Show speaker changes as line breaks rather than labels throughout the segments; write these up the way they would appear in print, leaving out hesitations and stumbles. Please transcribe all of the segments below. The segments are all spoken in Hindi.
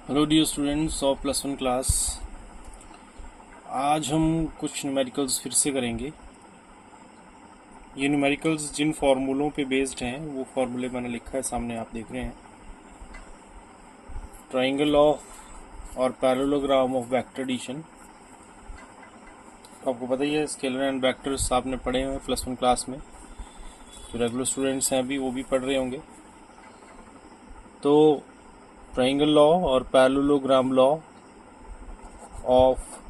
Hello dear students of +1 class. आज हम कुछ न्यूमेरिकल्स फिर से करेंगे। ये न्यूमेरिकल्स जिन फार्मूलों पे बेस्ड हैं वो फार्मूले मैंने लिखा है, सामने आप देख रहे हैं। ट्राइंगल ऑफ और पैरेललोग्राम ऑफ वेक्टर एडिशन। आपको पता ही है, स्केलर एंड वेक्टर्स आपने पढ़े हुए हैं +1 क्लास में। जो रेगुलर स्टूडेंट्स हैं अभी वो भी पढ़ रहे होंगे। तो ट्राइंगल लॉ और parallelogram law of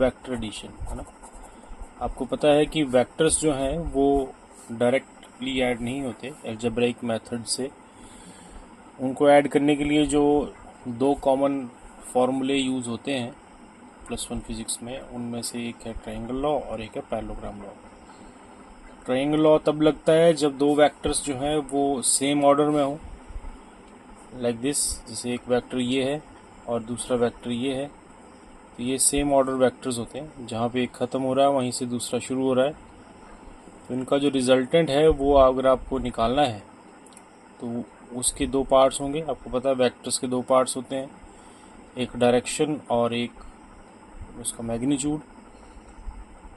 vector addition है ना। आपको पता है कि वेक्टर्स जो हैं वो डायरेक्टली ऐड नहीं होते अलजेब्रिक मेथड से। उनको ऐड करने के लिए जो दो कॉमन फार्मूले यूज़ होते हैं +1 फिजिक्स में, उनमें से एक है ट्रायंगल लॉ और एक है पैरेललोग्राम लॉ। ट्रायंगल लॉ तब लगता है जब दो वेक्टर्स जो हैं वो सेम ऑर्डर में हों, लाइक दिस। जैसे एक वेक्टर ये है और दूसरा वेक्टर ये है, तो ये सेम ऑर्डर वेक्टर्स होते हैं। जहाँ पे एक ख़त्म हो रहा है वहीं से दूसरा शुरू हो रहा है, तो इनका जो रिजल्टेंट है वो अगर आपको निकालना है तो उसके दो पार्ट्स होंगे। आपको पता है वेक्टर्स के दो पार्ट्स होते हैं, एक डायरेक्शन और एक उसका मैग्नीट्यूड।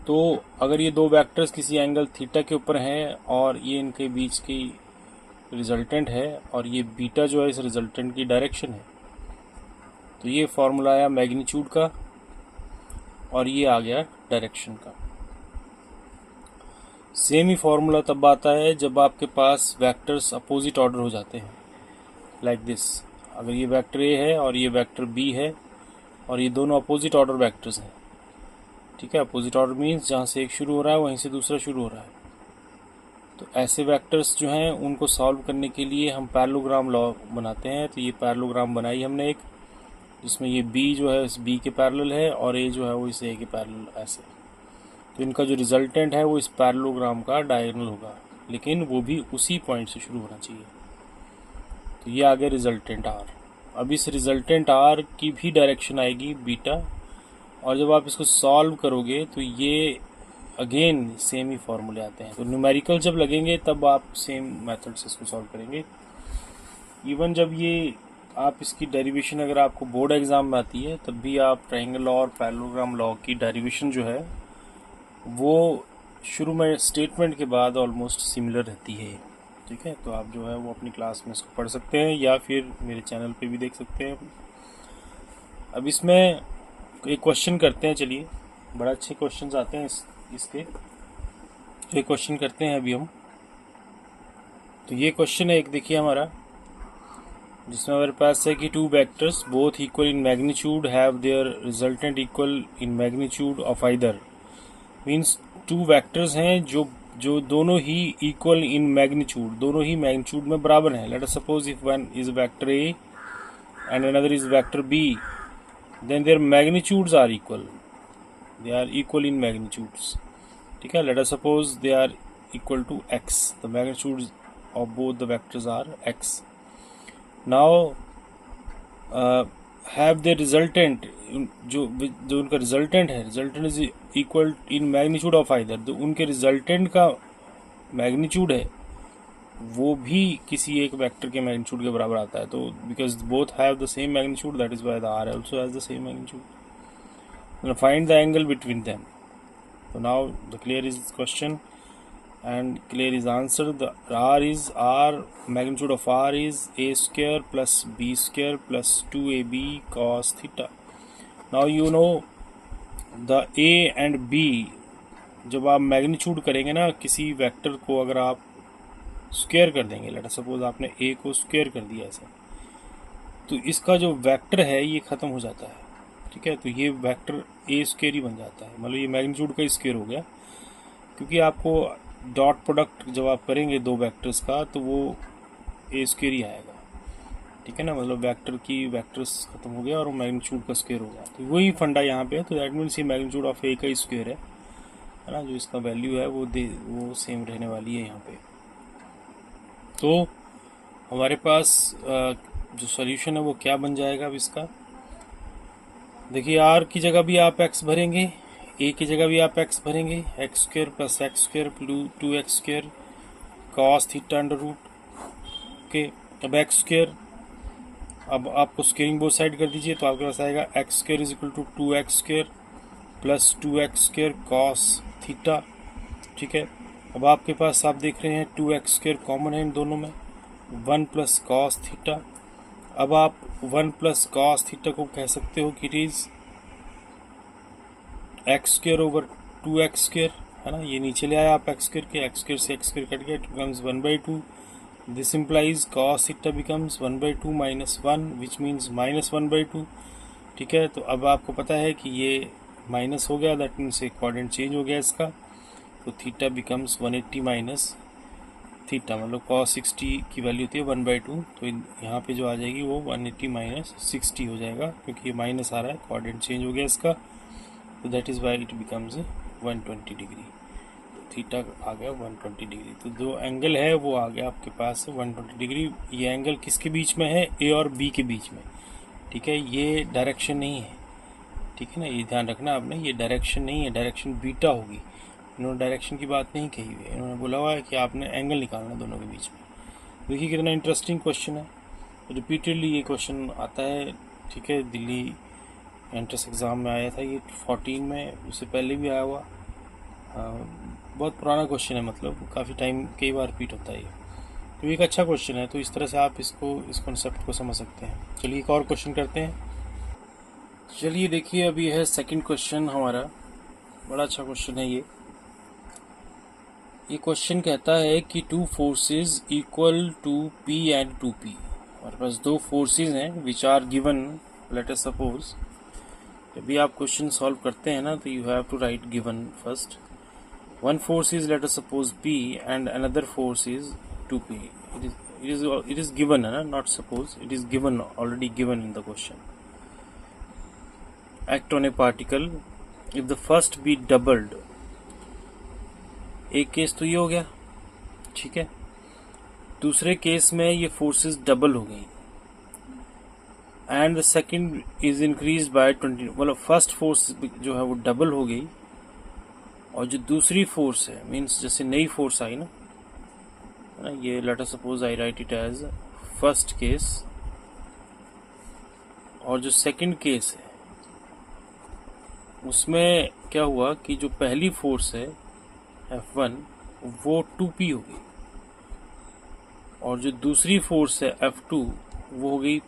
तो अगर ये दो वेक्टर्स किसी एंगल थीटा के ऊपर हैं और ये इनके बीच की रिजल्टेंट है और ये बीटा जो है इस रिजल्टेंट की डायरेक्शन है, तो ये फॉर्मूला आया मैग्नीट्यूड का और ये आ गया डायरेक्शन का। सेम ही फॉर्मूला तब आता है जब आपके पास वेक्टर्स अपोजिट ऑर्डर हो जाते हैं, लाइक दिस। अगर ये वेक्टर ए है और ये वेक्टर बी है और ये दोनों अपोजिट ऑर्डर वेक्टर्स हैं, ठीक है। अपोजिट ऑर्डर मीन्स जहाँ से एक शुरू हो रहा है वहीं से दूसरा शुरू हो रहा है। तो ऐसे वेक्टर्स जो हैं उनको सॉल्व करने के लिए हम पैरेललोग्राम लॉ बनाते हैं। तो ये पैरेललोग्राम बनाई हमने एक, जिसमें ये बी जो है इस बी के पैरेलल है और ए जो है वो इस ए के पैरेलल, ऐसे। तो इनका जो रिजल्टेंट है वो इस पैरेललोग्राम का डायगोनल होगा, लेकिन वो भी उसी पॉइंट से शुरू होना चाहिए। तो ये आ गया रिजल्टेंट आर। अब इस रिजल्टेंट आर की भी डायरेक्शन आएगी बीटा, और जब आप इसको सॉल्व करोगे तो ये अगेन सेम ही फॉर्मूले आते हैं। तो न्यूमेरिकल जब लगेंगे तब आप सेम मेथड से इसको सॉल्व करेंगे। इवन जब ये आप इसकी डेरिवेशन अगर आपको बोर्ड एग्जाम में आती है तब भी आप ट्रायंगल लॉ और पैरेललोग्राम लॉ की डेरिवेशन जो है वो शुरू में स्टेटमेंट के बाद ऑलमोस्ट सिमिलर रहती है, ठीक है। तो आप जो है वो अपनी क्लास में इसको पढ़ सकते हैं या फिर मेरे चैनल पे भी देख सकते हैं। अब इसमें एक क्वेश्चन करते हैं, चलिए। बड़ा अच्छे क्वेश्चंस आते हैं इसके। तो एक क्वेश्चन करते हैं अभी हम। तो ये क्वेश्चन है एक, देखिए हमारा, जिसमें हमारे पास है कि two vectors both equal in magnitude have their resultant equal in magnitude of either. Means two vectors हैं जो जो दोनों ही इक्वल इन मैग्नीट्यूड, दोनों ही मैग्नीट्यूड में बराबर हैं। Let us suppose if one is vector A and another is vector B, then their magnitudes are equal, they are equal in magnitudes, ठीक है। Let us suppose they are equal to X, the magnitude of both the vectors are X. Now have the resultant, जो जो उनका रिजल्टेंट है, resultant is equal in magnitude of either, तो उनके रिजल्टेंट का मैग्नीट्यूड है वो भी किसी एक वेक्टर के मैग्नीट्यूड के बराबर आता है। तो because both have the same magnitude, that is why the R also has the same magnitude. Find the angle between them. तो now the clear is question and clear is answer. The r magnitude of r is a square plus b square plus 2ab cos theta. Now you know the a and b, जब आप मैग्नीट्यूड करेंगे ना किसी वेक्टर को, अगर आप स्क्वायर कर देंगे, लेट सपोज आपने a को स्क्वायर कर दिया ऐसे, तो इसका जो वेक्टर है ये ख़त्म हो जाता है, ठीक है। तो ये वेक्टर a स्क्वायर ही बन जाता है, मतलब ये मैग्नीट्यूड का स्क्वायर हो गया, क्योंकि आपको डॉट प्रोडक्ट जब आप करेंगे दो वेक्टर्स का तो वो ए स्क्वायर ही आएगा, ठीक है ना। मतलब वेक्टर की वेक्टर्स खत्म हो गया और वो मैग्नीट्यूड का स्क्वायर हो गया। तो वही फंडा यहाँ पे है। तो दैट मीन्स ये मैग्नीट्यूड ऑफ ए का स्क्वायर है ना, जो इसका वैल्यू है वो सेम रहने वाली है यहाँ पे। तो हमारे पास जो सोल्यूशन है वो क्या बन जाएगा अब इसका, देखिए। आर की जगह भी आप एक्स भरेंगे, ए की जगह भी आप एक्स भरेंगे, X square plus X square 2x square cos theta under root के। अब एक्स स्क्वायर अब आपको स्क्वेयरिंग बोथ साइड कर दीजिए, तो आपके पास आएगा X square is equal to 2x square plus 2x square cos theta. ठीक है, अब आपके पास आप देख रहे हैं 2x स्क्वेयर कॉमन है इन दोनों में, 1 प्लस कॉस थीटा। अब आप 1 प्लस कॉस थीटा को कह सकते हो कि it is x square over 2x square, है ना। ये नीचे ले आया आप एक्स स्क्वेयर के, एक्स स्क्वेयर से एक्स स्क्वेयर कट गया, it becomes 1/2। This implies cos theta becomes 1/2 minus 1 which means minus 1/2। ठीक है, तो अब आपको पता है कि ये माइनस हो गया, दैट मीन्स कोऑर्डिनेट चेंज हो गया इसका, तो थीटा बिकम्स 180 माइनस थीटा, मतलब cos 60 की वैल्यू होती है 1/2, तो यहाँ पे जो आ जाएगी वो 180 माइनस 60 हो जाएगा, क्योंकि ये माइनस आ रहा है, कोऑर्डिनेट चेंज हो गया इसका, तो that is why it becomes 120 degree. Theta आ गया 120 डिग्री, तो जो एंगल है वो आ गया आपके पास 120 डिग्री। ये एंगल किसके बीच में है? ए और बी के बीच में। ठीक है, ये डायरेक्शन नहीं है, ठीक है ना, ये ध्यान रखना आपने, ये डायरेक्शन नहीं है, डायरेक्शन बीटा होगी। इन्होंने डायरेक्शन की बात नहीं कही हुई है, इन्होंने बोला हुआ है कि आपने एंगल निकालना दोनों के बीच में। देखिए कितना इंटरेस्टिंग क्वेश्चन है, रिपीटेडली ये क्वेश्चन आता है। ठीक है, दिल्ली एंट्रेंस एग्ज़ाम में आया था ये 14 में, उससे पहले भी आया हुआ, बहुत पुराना क्वेश्चन है, मतलब काफ़ी टाइम कई बार रिपीट होता है ये, तो एक अच्छा क्वेश्चन है। तो इस तरह से आप इस कॉन्सेप्ट को समझ सकते हैं। चलिए एक और क्वेश्चन करते हैं। चलिए देखिए, अभी है सेकंड क्वेश्चन हमारा, बड़ा अच्छा क्वेश्चन है ये। क्वेश्चन कहता है कि two forces equal to P and 2P। हमारे पास दो फोर्सेस हैं which are given, let us suppose, जब भी आप क्वेश्चन सॉल्व करते हैं ना, तो you have to write given first. One force is, let us suppose, P and another force is 2P. It is given, not suppose. It is given, already given in the question. Act on a particle if the first be doubled. एक केस तो ये हो गया, ठीक है। दूसरे केस में ये फोर्सेस डबल हो गई and the second is increase by 20, मतलब फर्स्ट फोर्स जो है वो डबल हो गई, और जो दूसरी फोर्स है, मीन्स जैसे नई फोर्स आई ना, ये let us suppose I write it as first case, और जो सेकंड केस है उसमें क्या हुआ कि जो पहली फोर्स है F1 वो 2P हो गई, और जो दूसरी फोर्स है F2 वो हो गई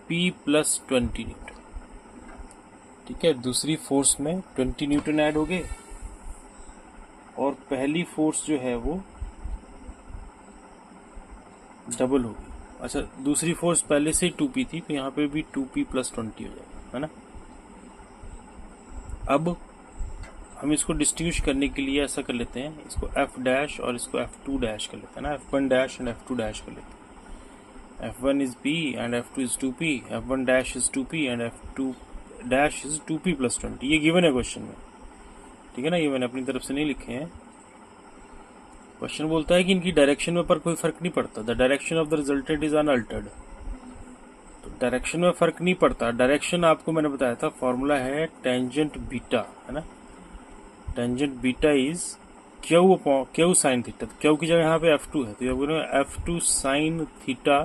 P प्लस 20 न्यूटन। ठीक है, दूसरी फोर्स में 20 न्यूटन ऐड हो गए, और पहली फोर्स जो है वो डबल हो गई। अच्छा, दूसरी फोर्स पहले से 2P थी, तो यहाँ पे भी 2P प्लस 20 हो जाएगा, है ना। अब हम इसको डिस्टिंग्विश करने के लिए ऐसा कर लेते हैं, इसको F डैश और इसको F2 डैश कर लेते हैं ना, F1 dash and F2 dash कर लेते हैं। F1 is P and F2 is 2P, F1 dash is 2P and F2 dash is 2P plus 20। ये गिवन है क्वेश्चन में, ठीक है ना, ये मैंने अपनी तरफ से नहीं लिखे हैं। क्वेश्चन बोलता है कि इनकी डायरेक्शन में पर कोई फर्क नहीं पड़ता, the direction of the resultant is unaltered. तो डायरेक्शन में फर्क नहीं पड़ता, डायरेक्शन आपको मैंने बताया था, फॉर्मूला है टेंजेंट बीटा, है ना। Tangent beta is Q sine theta, तो क्यू की जगह यहाँ पे F2 है, तो ये बोलो F2 sine theta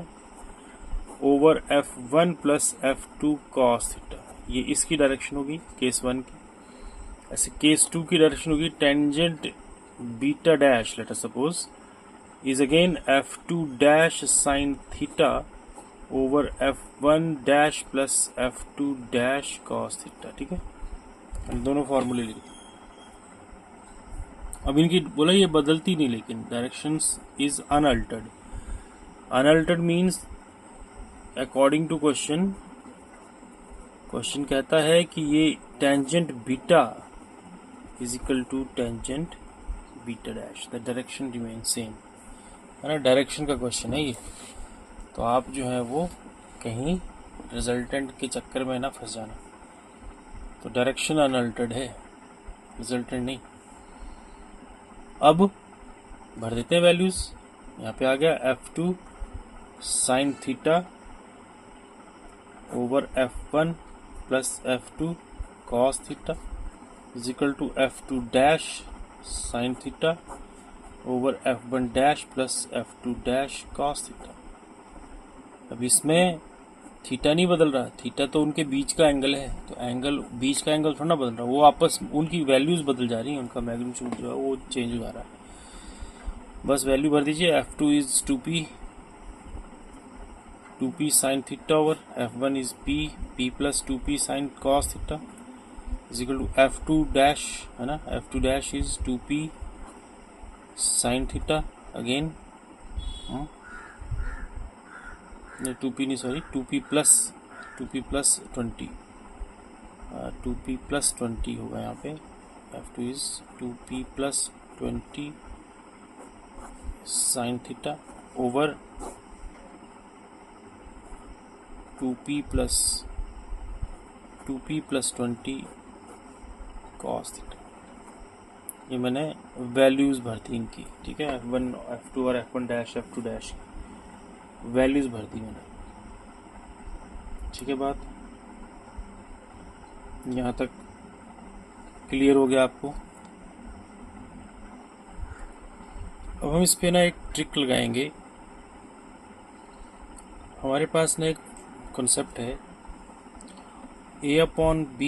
over F1 plus F2 cos theta. ये इसकी डायरेक्शन होगी केस 1 की। ऐसे केस 2 की डायरेक्शन होगी tangent beta dash, late us suppose, is again F2 dash sine theta over F1 dash plus F2 dash cos theta. ठीक है, हम दोनों फॉर्मूले लिखे। अब इनकी बोला ये बदलती नहीं, लेकिन directions is unaltered. Unaltered means according to question कहता है कि ये tangent beta is equal to tangent beta dash, the direction remain same, है ना। डायरेक्शन का क्वेश्चन है ये, तो आप जो है वो कहीं रिजल्टेंट के चक्कर में ना फंस जाना। तो डायरेक्शन अनअल्टर्ड है, रिजल्टेंट नहीं। अब भर देते हैं वैल्यूज, यहाँ पे आ गया F2 sine theta over F1 plus F2 cos theta is equal to F2 dash sine theta over F1 dash plus F2 dash cos theta. अब इसमें थीटा नहीं बदल रहा, थीटा तो उनके बीच का एंगल है, तो एंगल बीच का एंगल थोड़ा ना बदल रहा, वो आपस उनकी वैल्यूज बदल जा रही हैं, उनका मैग्नीट्यूड जो है वो चेंज हो जा रहा है। बस वैल्यू भर दीजिए, F2 is 2p sine theta over F1 is p plus 2p sine cos theta is equal to F2 dash, है ना, F2 dash is 2p sine theta again, 2p नहीं sorry 2p plus 20, 2p plus 20 होगा यहाँ पे। F2 is 2p plus 20 sine theta over 2p plus 20 cos theta. ये मैंने वैल्यूज भरती इनकी, ठीक है, F1 F2 और F1 dash F2 dash values भर दी मैंने, ठीक है। बात यहाँ तक क्लियर हो गया आपको। अब हम इस पे ना एक ट्रिक लगाएंगे। हमारे पास ना एक कॉन्सेप्ट है A upon B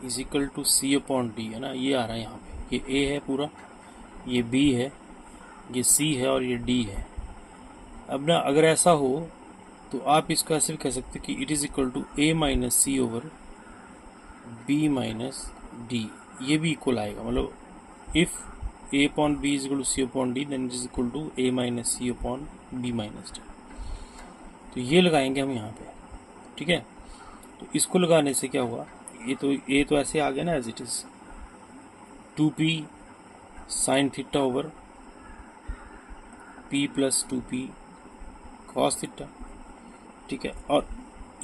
is equal to C upon D, है ना, ये आ रहा है यहाँ पे, ये A है पूरा, ये B है, ये C है और ये D है। अब ना अगर ऐसा हो तो आप इसको ऐसे भी कह सकते कि it is equal to A minus C over B minus D, ये भी इक्वल आएगा, मतलब if A upon B is equal to C upon D then it is equal to A minus C upon B minus D। तो ये लगाएंगे हम यहाँ पे, ठीक है। तो इसको लगाने से क्या हुआ, ये तो ऐसे आ गया ना as it is 2p sine theta over p plus 2p cos theta, ठीक है। और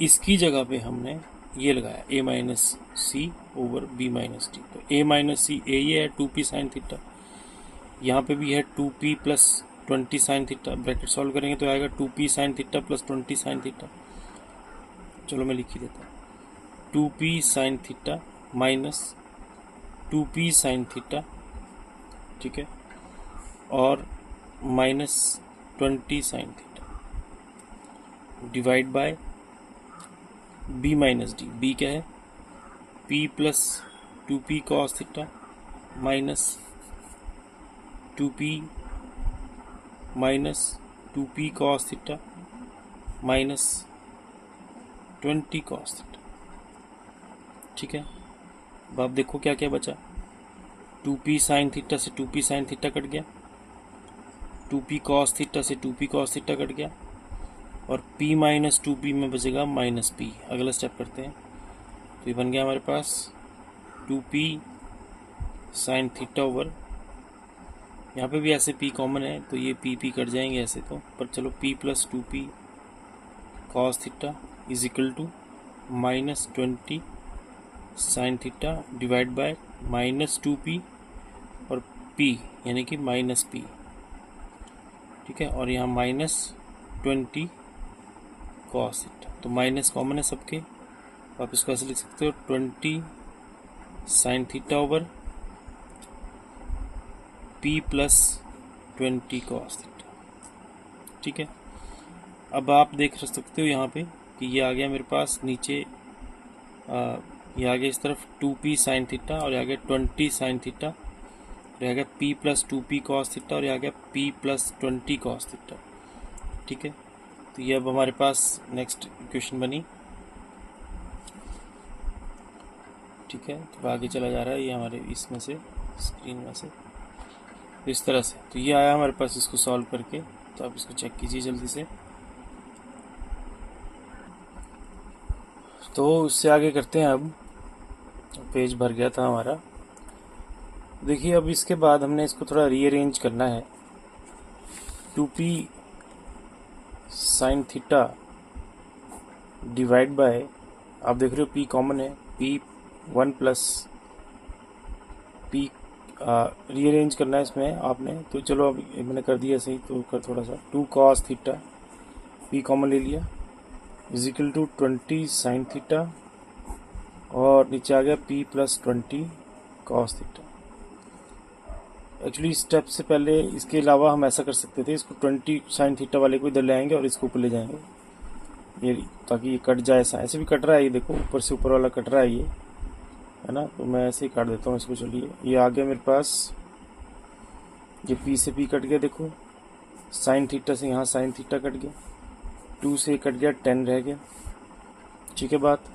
इसकी जगह पे हमने ये लगाया A minus C over B minus D. तो A माइनस सी A ये है 2p साइन थीटा, यहाँ पे भी है 2p plus 20 sine theta, bracket solve करेंगे तो आएगा 2p sine theta plus 20 sine theta. चलो मैं लिख ही देता हूँ, 2p sine theta minus 2p sine theta, ठीक है, और minus 20 sine theta divide bye b minus D. b क्या है, p plus 2p cos theta minus 2p minus 2p cos theta minus 20 cos theta, ठीक है। अब आप देखो क्या क्या बचा, 2p साइन थीटा से 2p साइन थीटा कट गया, 2p कॉस थीटा से 2p कॉस थीटा कट गया, और p माइनस 2p में बचेगा माइनस p। अगला स्टेप करते हैं, तो ये बन गया हमारे पास 2p साइन थीटा ओवर, यहाँ पे भी ऐसे p कॉमन है तो ये p कट जाएंगे ऐसे तो, पर चलो p plus 2p cos theta is equal to minus 20 sine theta divide by minus 2p और p यानी कि माइनस p, ठीक है, और यहाँ माइनस 20 कॉस थीटा। तो माइनस कॉमन है सबके, आप इसको ऐसे लिख सकते हो 20 sine theta over p plus 20 cos theta, ठीक है। अब आप देख सकते हो यहाँ पे कि ये आ गया मेरे पास नीचे, ये आ गया इस तरफ 2p साइन थीटा और ये आ गया 20 साइन थीटा, ये आ गया p plus 2p cos theta और ये आ गया p प्लस 20 कॉस थीटा, ठीक है। तो ये अब हमारे पास नेक्स्ट इक्वेशन बनी, ठीक है। तो आगे चला जा रहा है ये हमारे इसमें से, स्क्रीन में से इस तरह से। तो ये आया हमारे पास इसको सॉल्व करके, तो आप इसको चेक कीजिए जल्दी से। तो इससे आगे करते हैं, अब पेज भर गया था हमारा। देखिए अब इसके बाद हमने इसको थोड़ा रीअरेंज करना है। 2p sine theta divide bye, आप देख रहे हो p कॉमन है, p 1 प्लस p रीअरेंज करना है इसमें आपने, तो चलो अब मैंने कर दिया सही, तो कर थोड़ा सा 2 कॉस थीटा, p कॉमन ले लिया, is equal to 20 sine theta और नीचे आ गया p plus 20 cos theta. Actually step से पहले इसके अलावा हम ऐसा कर सकते थे, इसको 20 साइन थीटा वाले को इधर ले आएंगे और इसको ऊपर ले जाएंगे, ये, ताकि ये कट जाए। ऐसे भी कट रहा है, ये देखो ऊपर से ऊपर वाला कट रहा है ये, है ना। तो मैं ऐसे ही काट देता हूँ इसको। चलिए, ये आ गया मेरे पास, ये पी से पी कट गया, देखो साइन थीटा से यहाँ साइन थीटा कट गया, 2 से कट गया, 10 रह गया। ठीक है बात।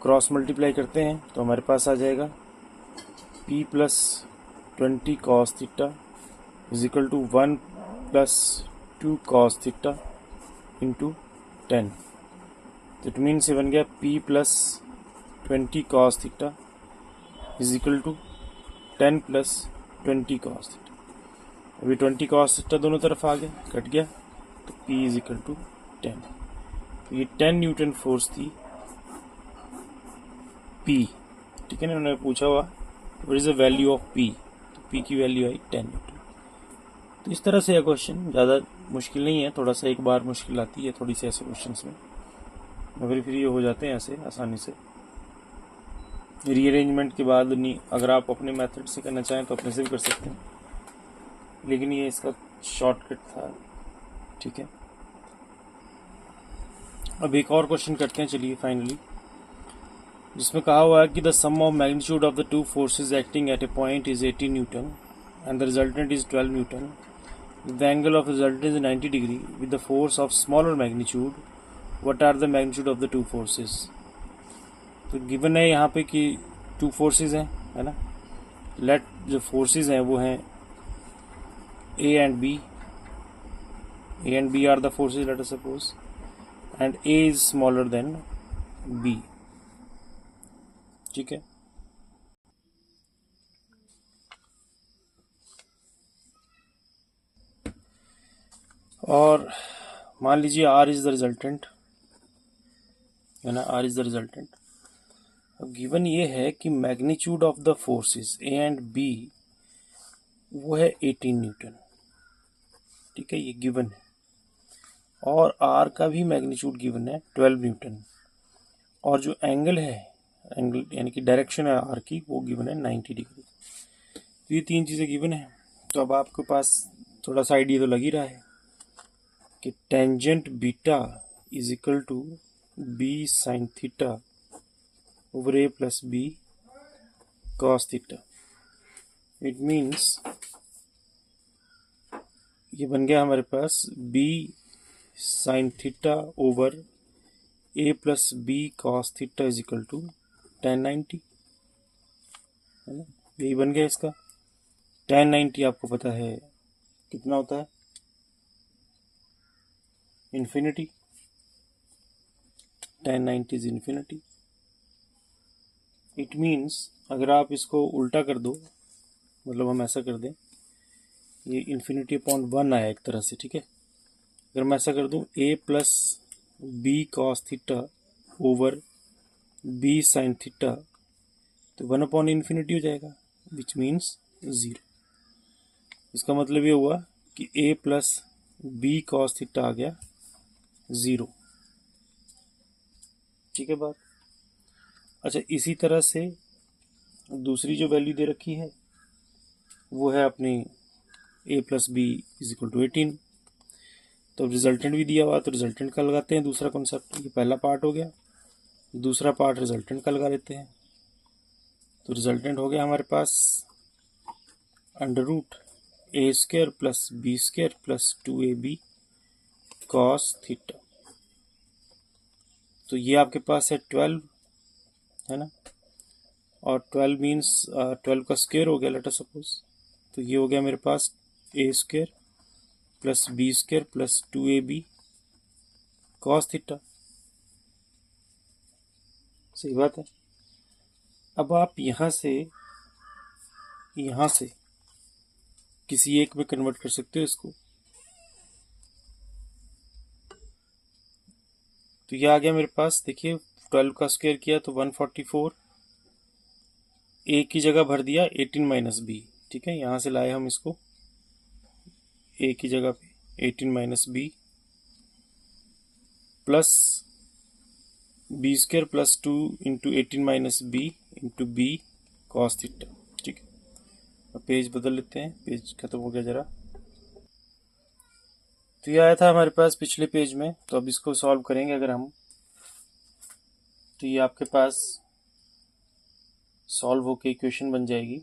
क्रॉस मल्टीप्लाई करते हैं तो हमारे पास आ जाएगा p plus 20 cos theta is equal to 1 plus 2 cos theta into 10। तो इट मीन्स ये बन गया p plus 20 cos theta is equal to 10 plus 20 cos theta. अभी 20 कॉस थीटा दोनों तरफ आ गया, कट गया, तो p इज इक्वल टू 10। तो ये 10 न्यूटन फोर्स थी p। ठीक है ना, उन्होंने पूछा हुआ what is the value of p, तो p की वैल्यू आई 10 न्यूटन। तो इस तरह से यह क्वेश्चन ज़्यादा मुश्किल नहीं है, थोड़ा सा एक बार मुश्किल आती है थोड़ी सी ऐसे क्वेश्चन में, मगर फिर ये हो जाते हैं ऐसे आसानी से। रीअरेंजमेंट के बाद नहीं, अगर आप अपने मेथड से करना चाहें तो अपने से भी कर सकते हैं, लेकिन ये इसका शॉर्टकट था। ठीक है, अब एक और क्वेश्चन करते हैं चलिए फाइनली, जिसमें कहा हुआ है कि the sum of magnitude of the two forces acting at a point is 18 newton and the resultant is 12 newton. The angle of resultant is 90 degree with the force of smaller magnitude. What are the magnitude of the two forces? तो गिवन है यहाँ पे कि टू फोर्सेस हैं, है ना। लेट जो फोर्सेस हैं वो हैं A and B. A and B are the forces, let us suppose, and A is smaller than B. ठीक है, और मान लीजिए R इज द रिजल्टेंट, है ना, R इज द रिजल्टेंट। अब गिवन ये है कि magnitude of the forces A and B वो है 18 न्यूटन। ठीक है, ये गिवन है, और R का भी मैग्नीट्यूड गिवन है 12 न्यूटन, और जो एंगल है, एंगल यानी कि डायरेक्शन है R की, वो गिवन है 90 डिग्री। तो ये तीन चीज़ें गिवन है। तो अब आपके पास थोड़ा सा आइडिया तो लग ही रहा है कि tangent beta is equal to B sine theta over A plus B cos theta. It means ये बन गया हमारे पास B sine theta over A plus B cos theta is equal to 1090, है ना। यही बन गया इसका। 1090 आपको पता है कितना होता है, infinity. 1090 is infinity. It means अगर आप इसको उल्टा कर दो, मतलब हम ऐसा कर दें, ये इन्फिनिटी अपॉन 1 आया एक तरह से, ठीक है। अगर मैं ऐसा कर दूं A plus B cos theta over B sine theta, तो 1 अपॉन इन्फिनिटी हो जाएगा, विच मीन्स 0। इसका मतलब ये हुआ कि A plus B cos theta आ गया 0। ठीक है बात। अच्छा, इसी तरह से दूसरी जो वैल्यू दे रखी है वो है अपनी A plus B is equal to 18। तो रिजल्टेंट भी दिया हुआ, तो रिजल्टेंट का लगाते हैं दूसरा कॉन्सेप्ट। ये पहला पार्ट हो गया, दूसरा पार्ट रिजल्टेंट का लगा लेते हैं। तो रिजल्टेंट हो गया हमारे पास under root A square plus B square plus 2AB cos theta. तो ये आपके पास है 12, है ना, और 12 मीन्स 12 का स्क्वायर हो गया लेट अस सपोज। तो ये हो गया मेरे पास A square plus B square plus 2AB cos theta. सही बात है। अब आप यहाँ से किसी एक में कन्वर्ट कर सकते हो इसको। तो ये आ गया मेरे पास, देखिए 12 का स्क्वायर किया तो 144, A की जगह भर दिया 18 माइनस बी। ठीक है, यहाँ से लाए हम इसको A की जगह पे 18 minus B plus B square plus 2 into 18 minus B into B cos theta. ठीक है, अब पेज बदल लेते हैं, पेज खत्म हो गया जरा। तो ये आया था हमारे पास पिछले पेज में, तो अब इसको सॉल्व करेंगे अगर हम, तो ये आपके पास सॉल्व होके इक्वेशन बन जाएगी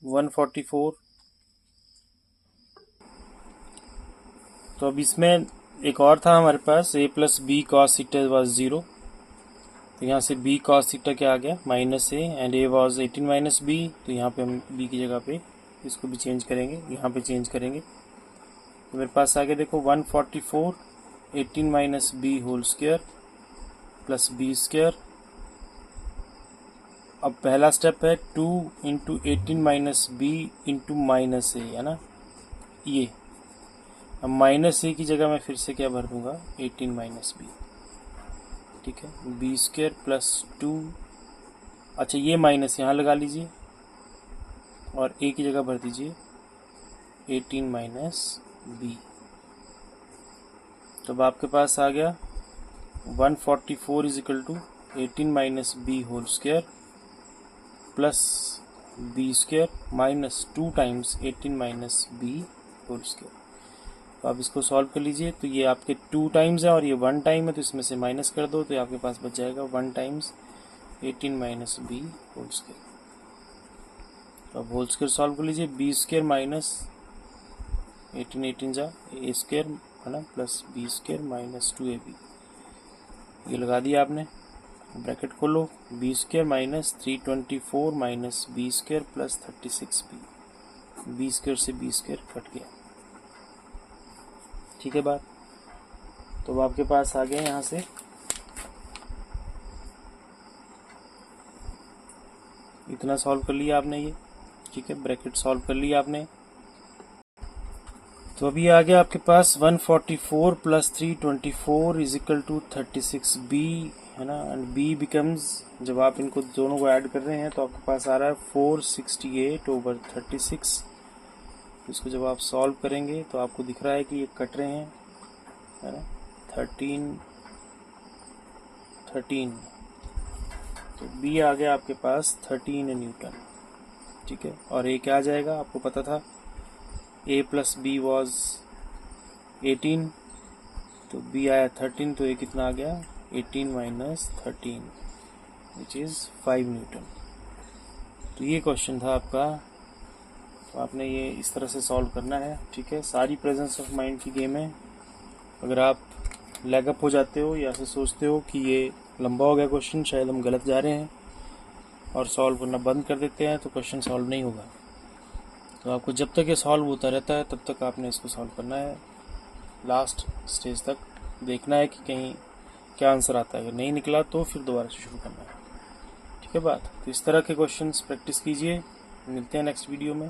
144। तो अब इसमें एक और था हमारे पास a plus B cos theta was 0, तो यहाँ से b कॉस थीटा क्या आ गया minus a, and a was 18 minus b, तो यहाँ पे हम b की जगह पे इसको भी चेंज करेंगे, यहाँ पे चेंज करेंगे। तो मेरे पास आगे देखो 144 18 minus B whole square plus B square. अब पहला स्टेप है 2 into 18 minus B into minus A, है ना ये। अब माइनस ए की जगह मैं फिर से क्या भर दूंगा 18 माइनस बी, ठीक है, बी स्क्वायर प्लस 2। अच्छा ये माइनस यहाँ लगा लीजिए और ए की जगह भर दीजिए 18 माइनस बी। तो अब आपके पास आ गया 144 is equal to 18 minus B whole square plus B square minus 2 times 18 minus B whole square. तो आप इसको सॉल्व कर लीजिए, तो ये आपके 2 टाइम्स है और ये 1 टाइम है, तो इसमें से माइनस कर दो तो आपके पास बच जाएगा 1 times 18 minus B whole square. तो अब होल स्क्वायर सॉल्व कर लीजिए, बी स्क्वायर माइनस 18 18 जा ए स्क्वायर है ना plus B square minus 2ab, ये लगा दिया आपने, ब्रैकेट खोलो, B square minus 324 minus B square plus 36b, B square से बी स्क्वायर कट गया, ठीक है बात। तो अब आपके पास आ गया यहाँ से इतना सॉल्व कर लिया आपने ये, ठीक है, ब्रैकेट सॉल्व कर लिया आपने। तो अभी आ गया आपके पास 144 plus 324 is equal to 36b, है ना, एंड b बिकम्स, जब आप इनको दोनों को ऐड कर रहे हैं तो आपके पास आ रहा है 468 ओवर 36। इसको जब आप सॉल्व करेंगे तो आपको दिख रहा है कि ये कट रहे हैं, है ना, 13 13, तो b आ गया आपके पास 13 न्यूटन, ठीक है। और a क्या आ जाएगा, आपको पता था a प्लस बी वॉज 18, तो b आया 13, तो a कितना आ गया 18 माइनस 13 विच इज़ 5 न्यूटन। तो ये क्वेश्चन था आपका, तो आपने ये इस तरह से सॉल्व करना है, ठीक है। सारी प्रेजेंस ऑफ माइंड की गेम है। अगर आप लैग अप हो जाते हो या ऐसे सोचते हो कि ये लंबा हो गया क्वेश्चन, शायद हम गलत जा रहे हैं और सॉल्व करना बंद कर देते हैं, तो क्वेश्चन सॉल्व नहीं होगा। तो आपको जब तक ये सॉल्व होता रहता है तब तक आपने इसको सॉल्व करना है, लास्ट स्टेज तक देखना है कि कहीं क्या आंसर आता है। अगर नहीं निकला तो फिर दोबारा से शुरू करना है, ठीक है बात। तो इस तरह के क्वेश्चंस प्रैक्टिस कीजिए, मिलते हैं नेक्स्ट वीडियो में।